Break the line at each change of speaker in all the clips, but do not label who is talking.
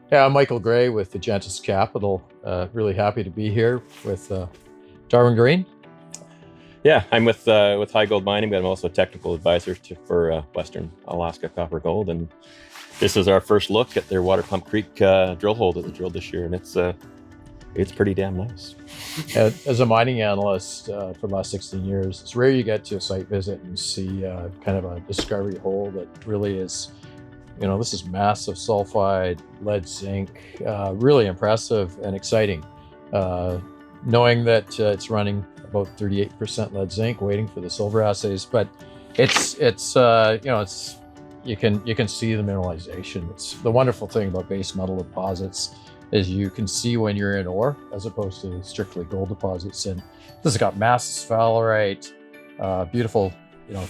Yeah, I'm Michael Gray with Agentis Capital. Really happy to be here with Darwin Green.
Yeah, I'm with High Gold Mining, but I'm also a technical advisor for Western Alaska Copper Gold, and this is our first look at their Waterpump Creek drill hole that they drilled this year, and it's pretty damn nice.
As a mining analyst for the last 16 years, it's rare you get to a site visit and see kind of a discovery hole that really is, this is massive sulfide, lead, zinc, really impressive and exciting. Knowing that it's running about 38% lead zinc, waiting for the silver assays, but it's you can see the mineralization. It's the wonderful thing about base metal deposits is you can see when you're in ore as opposed to strictly gold deposits. And this has got massive sphalerite, beautiful,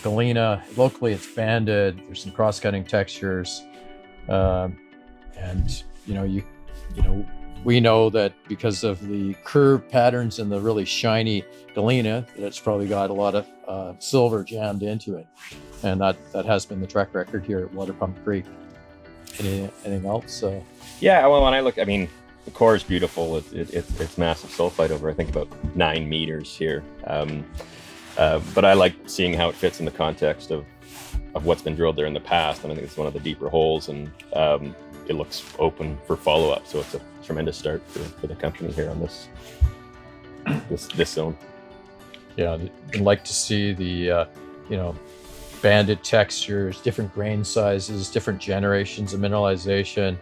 galena. Locally, it's banded. There's some cross-cutting textures, and we know that because of the curve patterns and the really shiny galena, that it's probably got a lot of silver jammed into it, and that has been the track record here at Waterpump Creek. Anything else?
Yeah, well, when I look, the core is beautiful. It's massive sulfide over, I think, about 9 meters here. But I like seeing how it fits in the context of what's been drilled there in the past. And I think it's one of the deeper holes, and it looks open for follow-up. So it's a tremendous start for the company here on this zone.
Yeah, I'd like to see the banded textures, different grain sizes, different generations of mineralization,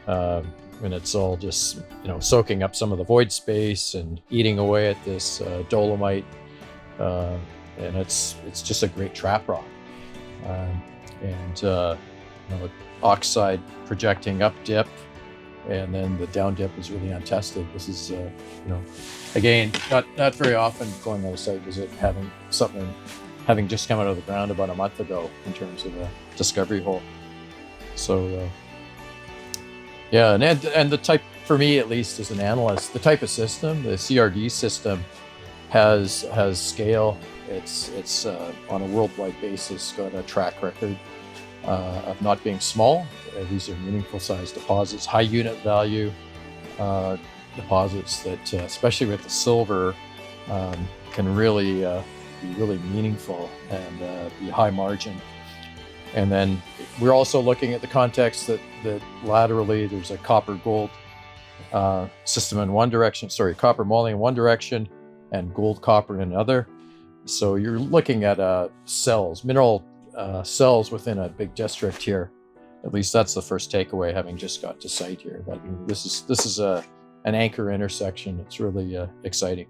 and it's all just soaking up some of the void space and eating away at this dolomite, and it's just a great trap rock, and oxide projecting up dip, and then the down dip is really untested. This is again not very often going on a site visit having just come out of the ground about a month ago in terms of a discovery hole. So and the type, for me at least as an analyst, the type of system, the CRD system, has scale. It's on a worldwide basis got a track record of not being small. These are meaningful sized deposits, high unit value deposits that, especially with the silver, can really be really meaningful and be high margin. And then we're also looking at the context that laterally there's a copper gold system in one direction, copper moly in one direction and gold copper in another. So you're looking at mineral cells within a big district here. At least that's the first takeaway, having just got to site here. But this is an anchor intersection. It's really exciting.